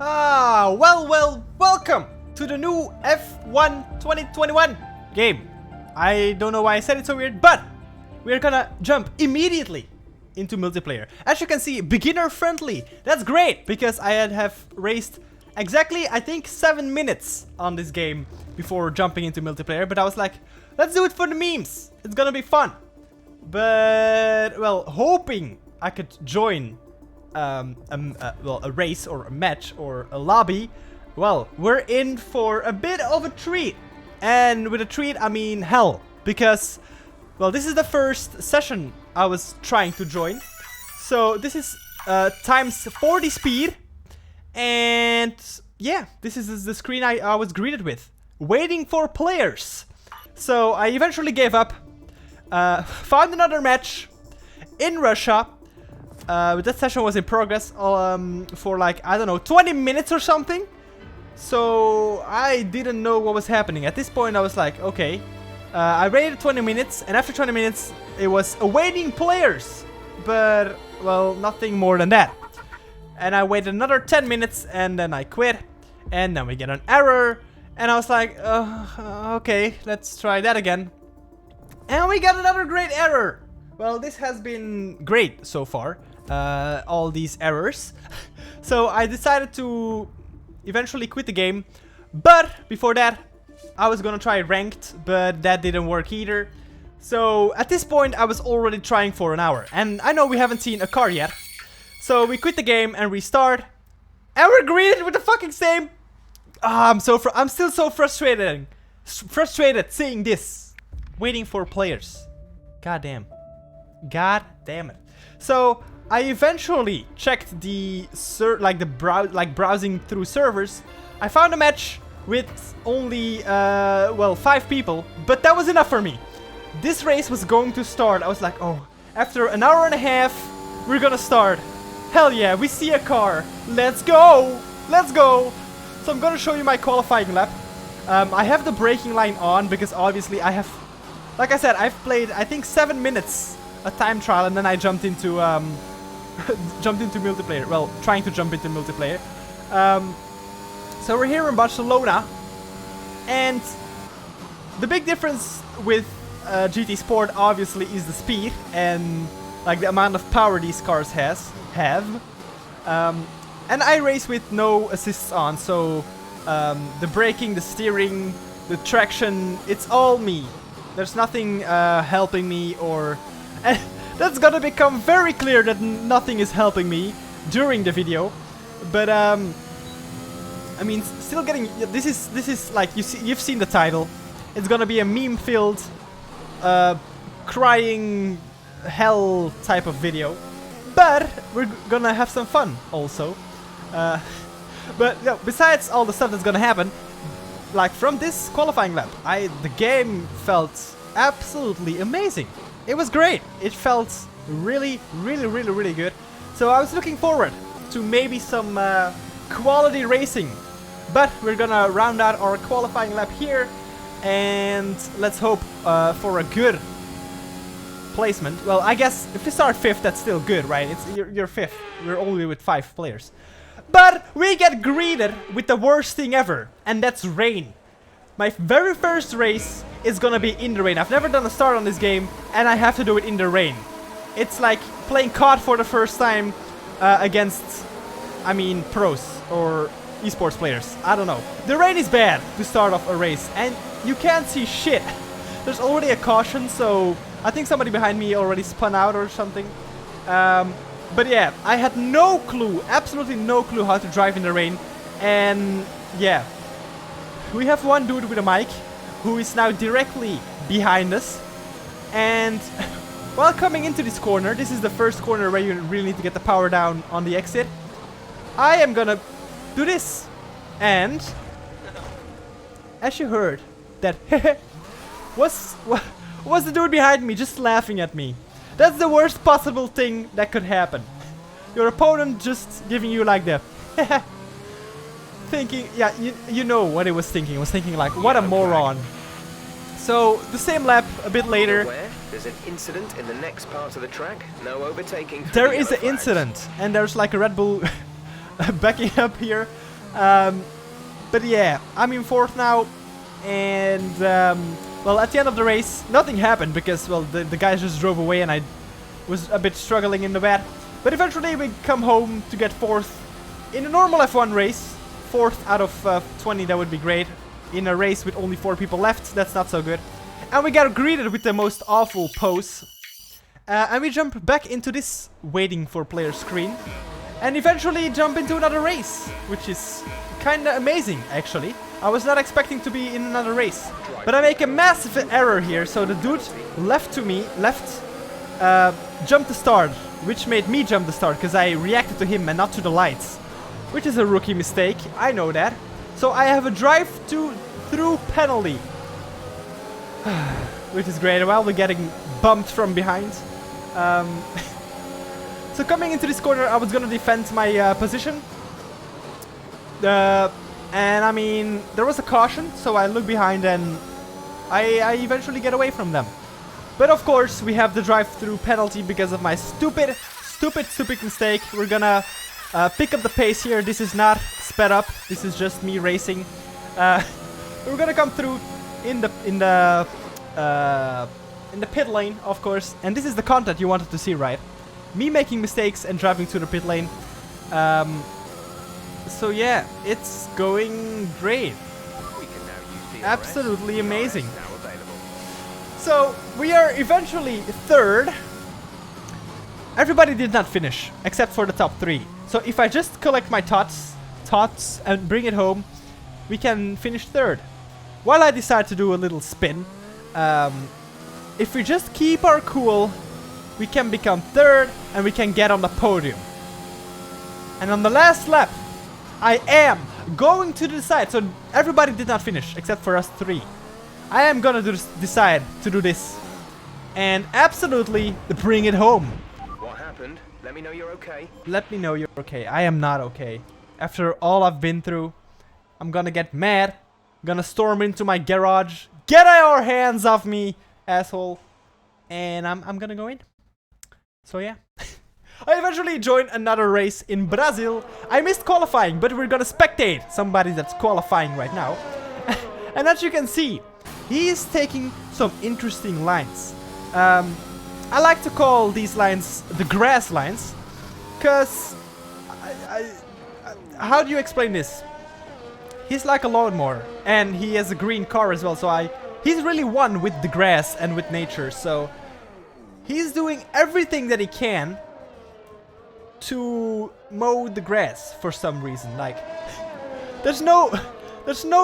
Welcome to the new F1 2021 game. I don't know why I said it so weird, but we're gonna jump immediately into multiplayer. As you can see, beginner friendly. That's great, because I have raced exactly, I think, 7 minutes on this game before jumping into multiplayer, but I was like, let's do it for the memes. It's gonna be fun. But, well, hoping I could join a race or a match or a lobby. Well, we're in for a bit of a treat. And with a treat, I mean hell. Because, well, this is the first session I was trying to join. So this is times 40 speed. And yeah, this is the screen I was greeted with. Waiting for players. So I eventually gave up. Found another match in Russia. That session was in progress for like, I don't know, 20 minutes or something. So I didn't know what was happening. At this point I was like, okay. I waited 20 minutes, and after 20 minutes it was awaiting players. But, well, nothing more than that. And I waited another 10 minutes and then I quit. And then we get an error. And I was like, okay, let's try that again. And we got another great error. Well, this has been great so far. All these errors. So I decided to eventually quit the game. But before that, I was gonna try ranked, but that didn't work either. So at this point, I was already trying for an hour. And I know we haven't seen a car yet. So we quit the game and restart. And we're greeted with the fucking same. I'm still so frustrated seeing this. Waiting for players. God damn. God damn it. So I eventually checked the browsing through servers. I found a match with only 5 people, but that was enough for me. This race was going to start. I was like, oh, after an hour and a half, we're gonna start. Hell yeah, we see a car. Let's go. Let's go. So I'm gonna show you my qualifying lap. I have the braking line on because obviously I have, like I said, I've played I think 7 minutes a time trial, and then I jumped into multiplayer. Well, trying to jump into multiplayer. So we're here in Barcelona, and the big difference with GT Sport obviously is the speed and like the amount of power these cars have. And I race with no assists on, so the braking, the steering, the traction, it's all me. There's nothing helping me, or... And that's gonna become very clear that nothing is helping me during the video. But I mean, still getting... This is like, you've seen the title. It's gonna be a meme-filled, crying hell type of video. But we're gonna have some fun also. But no, besides all the stuff that's gonna happen, like from this qualifying lap, the game felt absolutely amazing. It was great. It felt really good. So I was looking forward to maybe some quality racing. But we're gonna round out our qualifying lap here, and let's hope for a good placement. Well, I guess if we start 5th, that's still good, right? You're 5th. We're only with 5 players. But we get greeted with the worst thing ever, and that's rain. My very first race is gonna be in the rain. I've never done a start on this game, and I have to do it in the rain. It's like playing COD for the first time against, I mean, pros or esports players. I don't know. The rain is bad to start off a race, and you can't see shit. There's already a caution, so I think somebody behind me already spun out or something. But yeah, I had no clue, absolutely no clue how to drive in the rain. And yeah, we have one dude with a mic who is now directly behind us. And while coming into this corner, this is the first corner where you really need to get the power down on the exit. I am gonna do this. And as you heard, that was the dude behind me just laughing at me. That's the worst possible thing that could happen. Your opponent just giving you like the thinking, yeah, you know what it was thinking. It was thinking like, what a moron. So the same lap a bit later. There's an incident in the next part of the track. No overtaking. There is an incident, and there's like a Red Bull backing up here. But yeah, I'm in 4th now, and well, at the end of the race, nothing happened because, well, the guys just drove away and I was a bit struggling in the bed. But eventually we come home to get 4th in a normal F1 race. 4th out of 20, that would be great. In a race with only 4 people left, that's not so good. And we got greeted with the most awful pose. And we jump back into this waiting for player screen. And eventually jump into another race, which is kinda amazing, actually. I was not expecting to be in another race. But I make a massive error here, so the dude jumped the start, which made me jump the start, because I reacted to him and not to the lights. Which is a rookie mistake, I know that. So I have a drive-through penalty. Which is great, while we're getting bumped from behind. So coming into this corner, I was gonna defend my position. And I mean, there was a caution, so I look behind and I eventually get away from them. But of course, we have the drive-through penalty because of my stupid mistake. We're gonna pick up the pace here. This is not sped up. This is just me racing. We're gonna come through in the pit lane, of course. And this is the content you wanted to see, right? Me making mistakes and driving to the pit lane. So yeah, it's going great. Absolutely amazing. So we are eventually 3rd. Everybody did not finish, except for the top 3. So if I just collect my thoughts and bring it home, we can finish 3rd. While I decide to do a little spin, if we just keep our cool, we can become 3rd and we can get on the podium. And on the last lap, I am going to decide. So everybody did not finish except for us 3. I am gonna decide to do this and absolutely bring it home. What happened? Let me know you're okay. Let me know you're okay. I am not okay. After all I've been through, I'm gonna get mad. Gonna storm into my garage. Get your hands off me, asshole. And I'm gonna go in. So yeah. I eventually joined another race in Brazil. I missed qualifying, but we're gonna spectate somebody that's qualifying right now. And as you can see, he's taking some interesting lines. I like to call these lines the grass lines, because how do you explain this? He's like a lawnmower, and he has a green car as well, so he's really one with the grass and with nature, so he's doing everything that he can to mow the grass for some reason. Like, there's no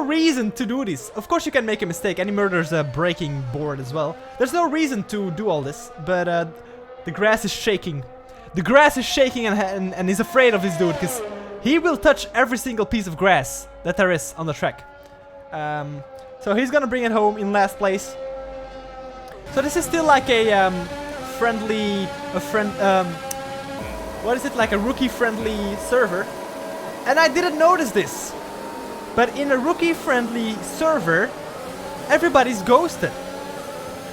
reason to do this. Of course you can make a mistake. Any murder's a breaking board as well. There's no reason to do all this, but the grass is shaking. The grass is shaking and he's afraid of this dude because he will touch every single piece of grass that there is on the track. So he's gonna bring it home in last place. So this is still like a what is it, like a rookie-friendly server. And I didn't notice this. But in a rookie-friendly server, everybody's ghosted.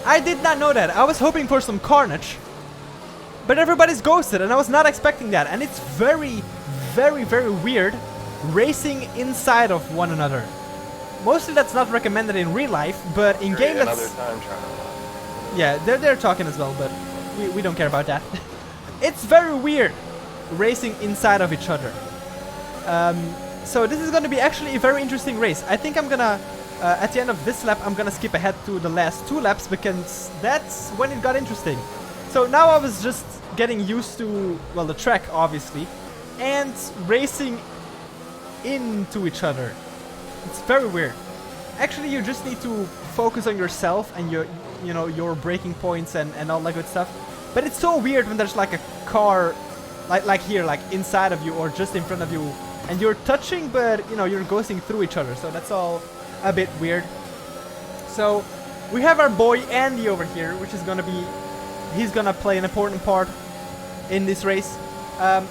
I did not know that. I was hoping for some carnage. But everybody's ghosted, and I was not expecting that. And it's very, very, very weird racing inside of one another. Mostly that's not recommended in real life, but in game that's... Yeah, they're talking as well, but we don't care about that. It's very weird racing inside of each other. So this is going to be actually a very interesting race. I think I'm gonna, at the end of this lap, I'm gonna skip ahead to the last 2 laps because that's when it got interesting. So now I was just getting used to, well, the track obviously, and racing into each other. It's very weird. Actually, you just need to focus on yourself and your braking points and all that good stuff. But it's so weird when there's like a car, like here, like inside of you or just in front of you. And you're touching, but you're ghosting through each other, so that's all a bit weird. So we have our boy Andy over here, which is he's gonna play an important part in this race.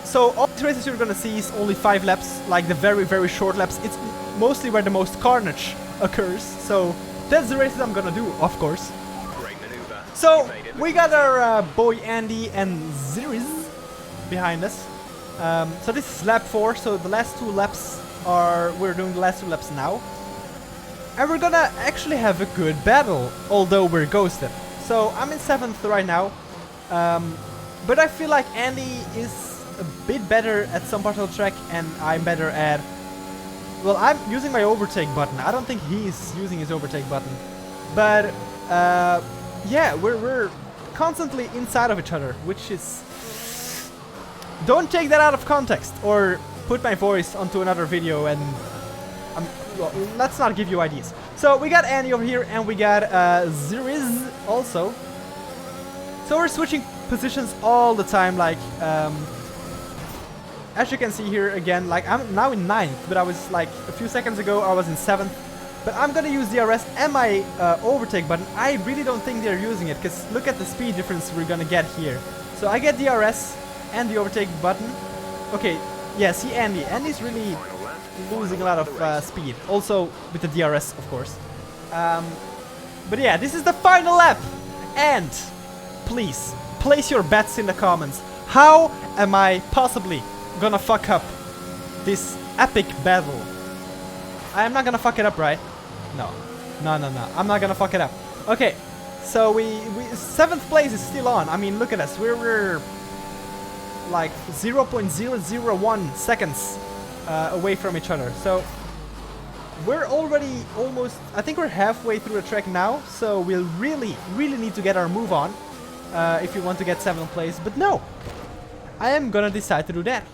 So all these races you're gonna see is only 5 laps, like the very, very short laps. It's mostly where the most carnage occurs. So that's the races I'm gonna do, of course. So we got our boy Andy and Ziriz behind us. So this is lap 4, so the last 2 laps we're doing the last 2 laps now. And we're gonna actually have a good battle, although we're ghosted. So I'm in 7th right now. But I feel like Andy is a bit better at some parts of the track, and I'm better at... Well, I'm using my overtake button. I don't think he's using his overtake button. But, yeah, we're constantly inside of each other, which is... Don't take that out of context, or put my voice onto another video and... well, let's not give you ideas. So we got Andy over here, and we got Ziriz also. So we're switching positions all the time, like... as you can see here again, like I'm now in 9th, but I was like a few seconds ago I was in 7th. But I'm gonna use DRS and my overtake button. I really don't think they're using it, because look at the speed difference we're gonna get here. So I get DRS and the overtake button. Okay, yeah, see Andy. Andy's really losing a lot of speed. Also with the DRS, of course. But yeah, this is the final lap. And please, place your bets in the comments. How am I possibly gonna fuck up this epic battle? I'm not gonna fuck it up, right? No. No, I'm not gonna fuck it up. Okay, so we 7th place is still on. I mean, look at us. We're like 0.001 seconds away from each other. So we're already almost... I think we're halfway through the track now. So we'll really need to get our move on if we want to get 7th place. But no, I am gonna decide to do that.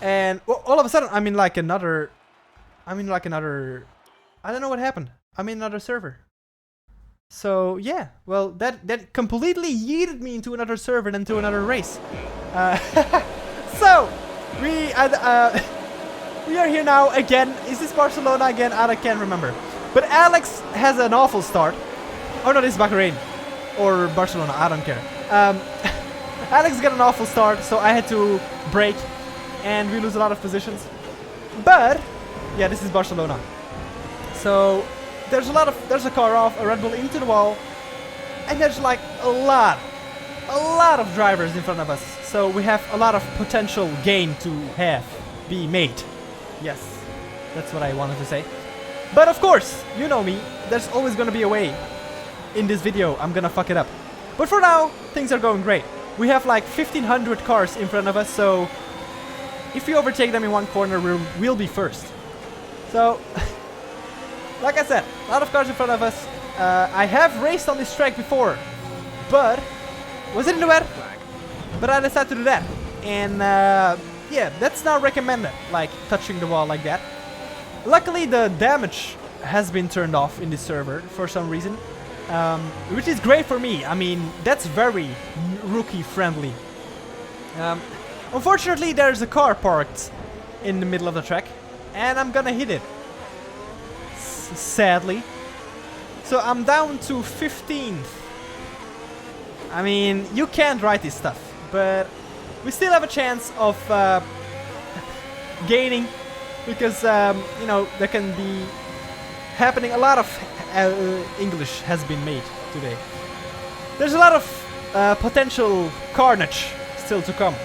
And well, all of a sudden, I'm in like another... I don't know what happened. I'm in another server. So yeah, well, that completely yeeted me into another server and into another race. So we are here now again. Is this Barcelona again? I can't remember. But Alex has an awful start. Oh no, this is Bahrain or Barcelona. I don't care. Alex got an awful start, so I had to brake, and we lose a lot of positions. But yeah, this is Barcelona. So there's a car off, a Red Bull into the wall, and there's like a lot of drivers in front of us. So we have a lot of potential gain to be made. Yes, that's what I wanted to say. But of course, you know me, there's always gonna be a way. In this video, I'm gonna fuck it up. But for now, things are going great. We have like 1,500 cars in front of us, so if we overtake them in one corner, we'll be first. So, like I said, a lot of cars in front of us. I have raced on this track before, but was it in the wet? But I decided to do that, and yeah, that's not recommended, like touching the wall like that. Luckily, the damage has been turned off in this server for some reason, which is great for me. I mean, that's very rookie friendly. Unfortunately, there's a car parked in the middle of the track, and I'm gonna hit it. Sadly. So I'm down to 15th. I mean, you can't write this stuff, but we still have a chance of gaining, because you know, there can be happening. A lot of English has been made today. There's a lot of potential carnage still to come.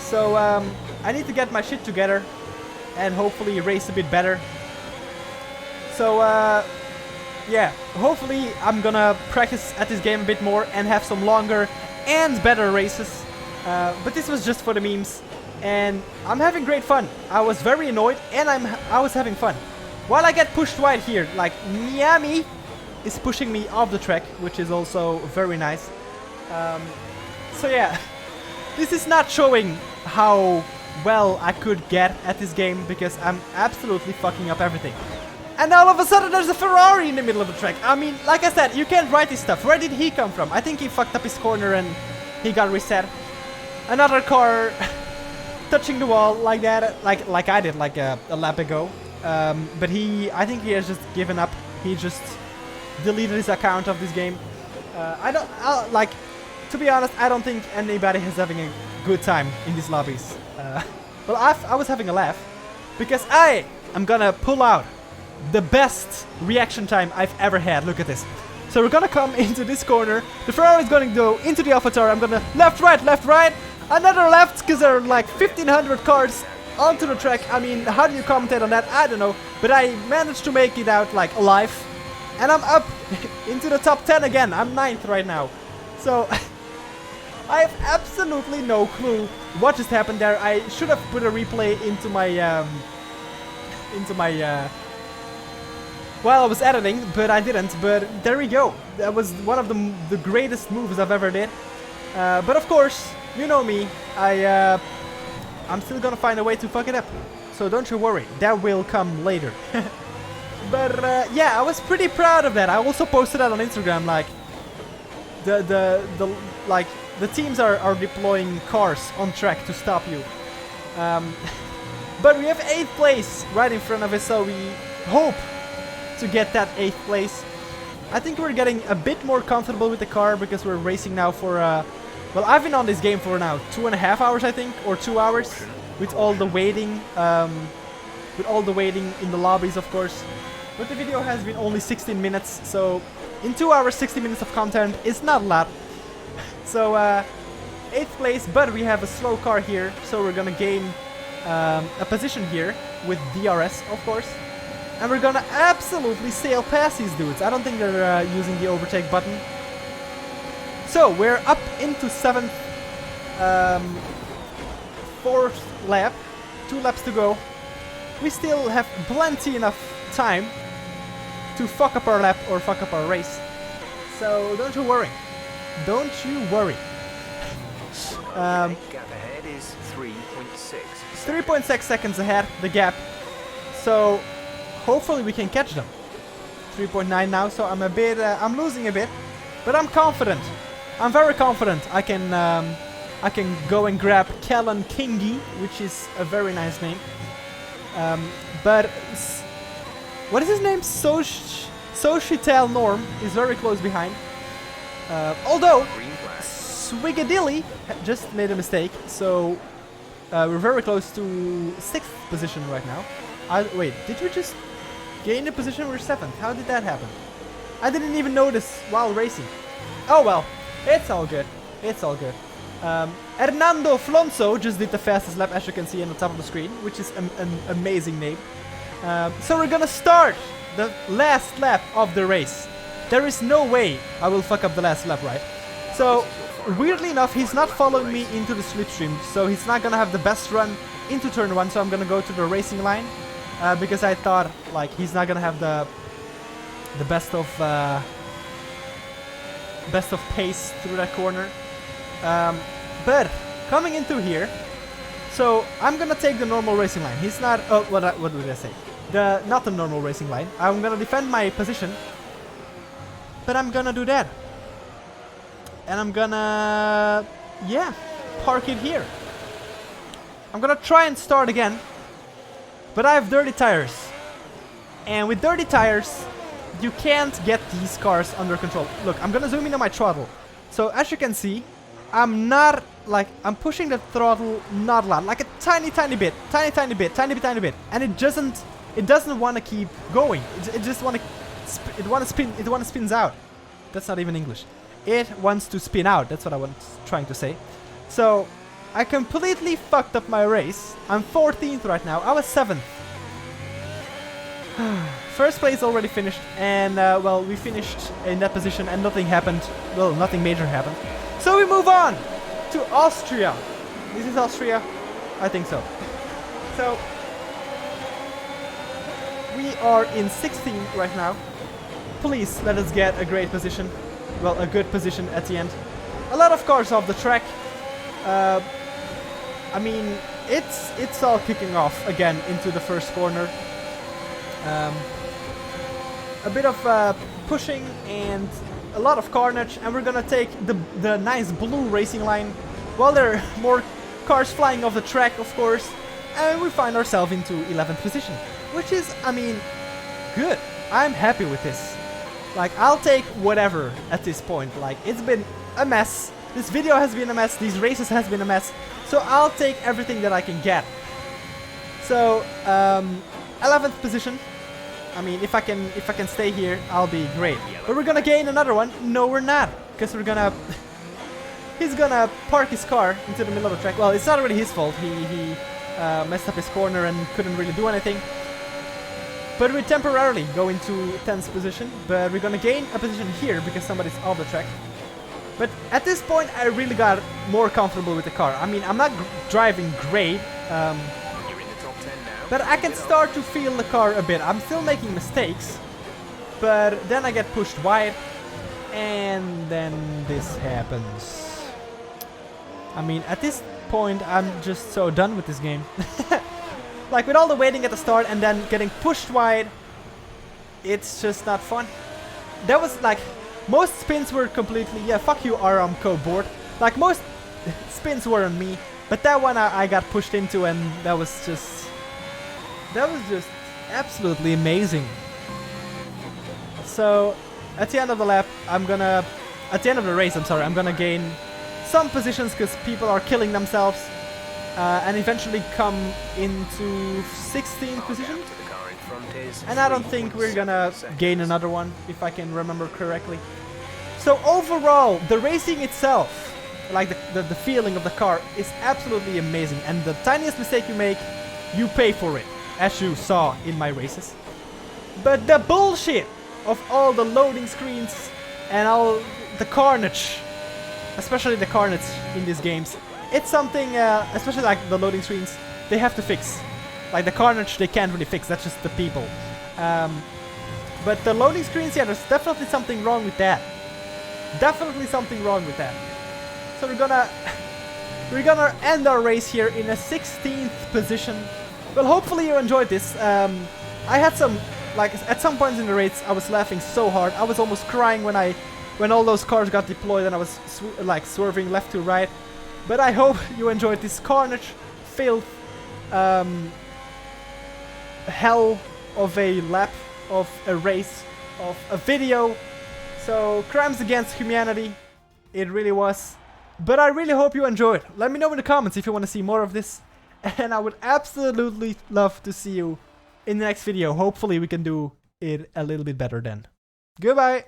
So I need to get my shit together and hopefully race a bit better. So yeah, hopefully I'm gonna practice at this game a bit more and have some longer and better races. But this was just for the memes, and I'm having great fun. I was very annoyed, and I was having fun. While I get pushed wide here, like Miami is pushing me off the track, which is also very nice. So yeah, this is not showing how well I could get at this game, because I'm absolutely fucking up everything. And all of a sudden there's a Ferrari in the middle of the track. I mean, like I said, you can't write this stuff. Where did he come from? I think he fucked up his corner and he got reset. Another car touching the wall like that, like I did like a lap ago. But I think he has just given up. He just deleted his account of this game. Like, to be honest, I don't think anybody is having a good time in these lobbies. Well, I was having a laugh, because I am gonna pull out the best reaction time I've ever had. Look at this. So we're gonna come into this corner. The Ferrari is gonna go into the AlphaTauri. I'm gonna left, right, another left, because there are like 1,500 cars onto the track. I mean, how do you commentate on that? I don't know. But I managed to make it out like alive. And I'm up into the top 10 again. I'm 9th right now. So I have absolutely no clue what just happened there. I should have put a replay into my while I was editing, but I didn't. But there we go. That was one of the greatest moves I've ever did. But of course, you know me. I'm still gonna find a way to fuck it up. So don't you worry. That will come later. But yeah, I was pretty proud of that. I also posted that on Instagram. Like the teams are deploying cars on track to stop you. But we have 8th place right in front of us, so we hope to get that 8th place. I think we're getting a bit more comfortable with the car because we're racing now for well, I've been on this game for now 2.5 hours, I think, or 2 hours, with all the waiting in the lobbies, of course. But the video has been only 16 minutes, so in 2 hours 60 minutes of content is not a lot. So 8th place, but we have a slow car here, so we're gonna gain a position here with DRS, of course. And we're gonna absolutely sail past these dudes. I don't think they're using the overtake button. So we're up into 7th, 4th lap, 2 laps to go. We still have plenty enough time to fuck up our lap or fuck up our race. So don't you worry. Don't you worry. Gap ahead is 3.6. 3.6 seconds ahead, the gap. So hopefully we can catch them. 3.9 now, so I'm a bit, I'm losing a bit, but I'm confident. I'm very confident. I can go and grab Kellen Kingi, which is a very nice name. But what is his name? Soshitel Norm is very close behind. Although Swigadilly just made a mistake, so we're very close to 6th position right now. Wait, did we just gain a position? We're 7th. How did that happen? I didn't even notice while racing. Oh well, it's all good. It's all good. Hernando Flonso just did the fastest lap, as you can see on the top of the screen, which is an amazing name. So we're gonna start the last lap of the race. There is no way I will fuck up the last lap, right? So weirdly enough, he's not following me into the slipstream, so he's not gonna have the best run into turn 1. So I'm gonna go to the racing line because I thought like he's not gonna have the best of pace through that corner. But coming into here, so I'm gonna take the normal racing line. He's not. Oh, what did I say? Not the normal racing line. I'm gonna defend my position, but I'm gonna do that, and I'm gonna, yeah, park it here. I'm gonna try and start again, but I have dirty tires, and with dirty tires, you can't get these cars under control. Look, I'm gonna zoom in on my throttle. So as you can see, I'm pushing the throttle not a lot, like a tiny bit, and it doesn't want to keep going. It just spins out. That's not even English. It wants to spin out. That's what I was trying to say. So I completely fucked up my race. I'm 14th right now. I was 7th. First place already finished, and well, we finished in that position and nothing happened. Well, nothing major happened. So we move on to Austria. This is Austria? I think so. So we are in 16th right now. Please let us get a great position. Well, a good position at the end. A lot of cars off the track. I mean, it's all kicking off again into the first corner. A bit of pushing and a lot of carnage, and we're gonna take the nice blue racing line while there are more cars flying off the track, of course, and we find ourselves into 11th position, which is, I mean, good. I'm happy with this. Like, I'll take whatever at this point. Like, it's been a mess. This video has been a mess. These races has been a mess. So I'll take everything that I can get. So 11th position. I mean, if I can stay here, I'll be great. But we're gonna gain another one. No, we're not, because we're gonna. He's gonna park his car into the middle of the track. Well, it's not really his fault. messed up his corner and couldn't really do anything. But we temporarily go into 10th position, but we're gonna gain a position here because somebody's off the track. But at this point, I really got more comfortable with the car. I mean, I'm not driving great, You're in the top 10 now. but I can start to feel the car a bit. I'm still making mistakes, but then I get pushed wide, and then this happens. I mean, at this point, I'm just so done with this game. Like, with all the waiting at the start and then getting pushed wide, it's just not fun. That was like, most spins were completely, yeah, fuck you Aramco board. Like, most spins were on me, but that one I got pushed into, and that was just absolutely amazing. So, at the end of the lap, at the end of the race, I'm sorry, I'm gonna gain some positions because people are killing themselves. And eventually come into 16th position. And I don't think we're gonna gain another one, if I can remember correctly. So overall, the racing itself, like the feeling of the car, is absolutely amazing. And the tiniest mistake you make, you pay for it, as you saw in my races. But the bullshit of all the loading screens and all the carnage, especially the carnage in these games, it's something, especially like the loading screens, they have to fix. Like the carnage, they can't really fix. That's just the people. But the loading screens, yeah, there's definitely something wrong with that. Definitely something wrong with that. So we're gonna end our race here in a 16th position. Well, hopefully you enjoyed this. I had some, like, at some points in the race, I was laughing so hard. I was almost crying when all those cars got deployed and I was like swerving left to right. But I hope you enjoyed this carnage, filth, hell of a lap, of a race, of a video. So, crimes against humanity, it really was. But I really hope you enjoyed. Let me know in the comments if you want to see more of this. And I would absolutely love to see you in the next video. Hopefully we can do it a little bit better then. Goodbye!